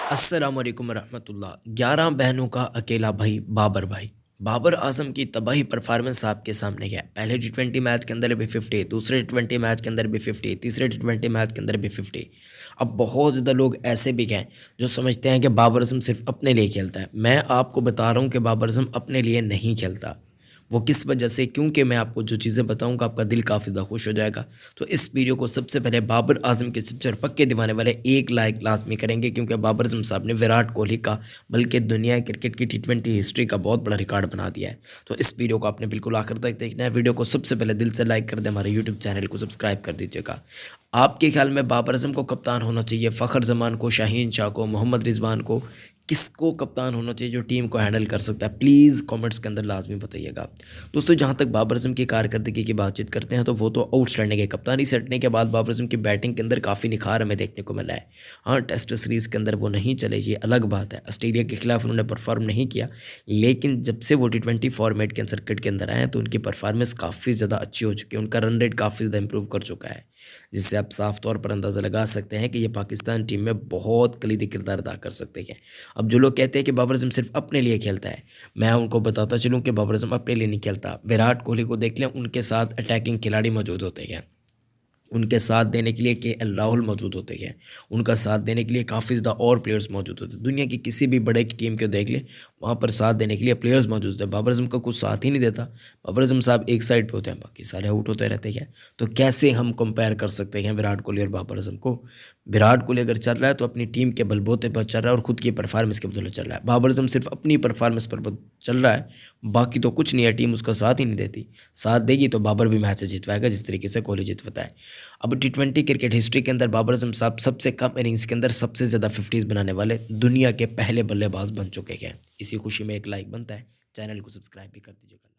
अस्सलाम वालेकुम रहमतुल्लाह। 11 बहनों का अकेला भाई बाबर भाई। बाबर आजम की तबाही परफॉर्मेंस आपके सामने है। पहले टी20 मैच के अंदर भी 50, दूसरे टी20 मैच के अंदर भी 50, तीसरे टी20 मैच के अंदर भी 50। अब बहुत ज़्यादा लोग ऐसे भी हैं जो समझते हैं कि बाबर आजम सिर्फ अपने लिए खेलता है। मैं आपको बता रहा हूँ कि बाबर आजम अपने लिए नहीं खेलता। वो किस वजह से, क्योंकि मैं आपको जो चीज़ें बताऊंगा आपका दिल काफ़ी ज़्यादा खुश हो जाएगा। तो इस वीडियो को सबसे पहले बाबर आजम के सच्चे पक्के दीवाने वाले एक लाइक लाजमी करेंगे, क्योंकि बाबर आजम साहब ने विराट कोहली का बल्कि दुनिया क्रिकेट की टी20 हिस्ट्री का बहुत बड़ा रिकॉर्ड बना दिया है। तो इस वीडियो को आपने बिल्कुल आखिर तक देखना है। वीडियो को सबसे पहले दिल से लाइक कर दें, हमारे यूट्यूब चैनल को सब्सक्राइब कर दीजिएगा। आपके ख्याल में बाबर आजम को कप्तान होना चाहिए, फ़खर जमान को, शाहीन शाह को, मोहम्मद रिजवान को, किसको कप्तान होना चाहिए जो टीम को हैंडल कर सकता है? प्लीज़ कमेंट्स के अंदर लाजमी बताइएगा। दोस्तों, जहाँ तक बाबर आजम की कारकर्दगी की बातचीत करते हैं तो वो तो आउटस्टैंडिंग है। कप्तानी सेटने के बाद बाबर आजम की बैटिंग के अंदर काफ़ी निखार हमें देखने को मिला है। हाँ, टेस्ट सीरीज़ के अंदर वो नहीं चले, ये अलग बात है। ऑस्ट्रेलिया के खिलाफ उन्होंने परफॉर्म नहीं किया, लेकिन जब से वो टी20 फॉर्मेट के सर्किट के अंदर आए हैं तो उनकी परफॉर्मेंस काफ़ी ज़्यादा अच्छी हो चुकी है। उनका रन रेट काफ़ी ज़्यादा इंप्रूव कर चुका है, जिससे आप साफ तौर पर अंदाज़ा लगा सकते हैं कि ये पाकिस्तान टीम में बहुत कलीदी किरदार अदा कर सकते हैं। अब जो लोग कहते हैं कि बाबर आजम सिर्फ अपने लिए खेलता है, मैं उनको बताता चलूँ कि बाबर आजम अपने लिए नहीं खेलता। विराट कोहली को देख लें, उनके साथ अटैकिंग खिलाड़ी मौजूद होते हैं। उनके साथ देने के लिए केएल राहुल मौजूद होते हैं। उनका साथ देने के लिए काफ़ी ज़्यादा और प्लेयर्स मौजूद होते हैं। दुनिया की किसी भी बड़े की टीम को देख लें, वहाँ पर साथ देने के लिए प्लेयर्स मौजूद होते हैं। बाबर आजम का कुछ साथ ही नहीं देता। बाबर आजम साहब एक साइड पे होते हैं, बाकी सारे आउट होते रहते हैं। तो कैसे हम कंपेयर कर सकते हैं विराट कोहली और बाबर आजम को? विराट कोहली अगर चल रहा है तो अपनी टीम के बलबूते पर चल रहा है और खुद की परफॉर्मेंस के बदौलत चल रहा है। बाबर आजम सिर्फ अपनी परफॉर्मेंस पर चल रहा है, बाकी तो कुछ नहीं है। टीम उसका साथ ही नहीं देती। साथ देगी तो बाबर भी मैच जितवाएगा जिस तरीके से कोहली जितवाता है। अब टी20 क्रिकेट हिस्ट्री के अंदर बाबर आजम साहब सबसे कम इनिंग्स के अंदर सबसे ज़्यादा 50s बनाने वाले दुनिया के पहले बल्लेबाज बन चुके हैं। इसी खुशी में एक लाइक बनता है, चैनल को सब्सक्राइब भी कर दीजिएगा।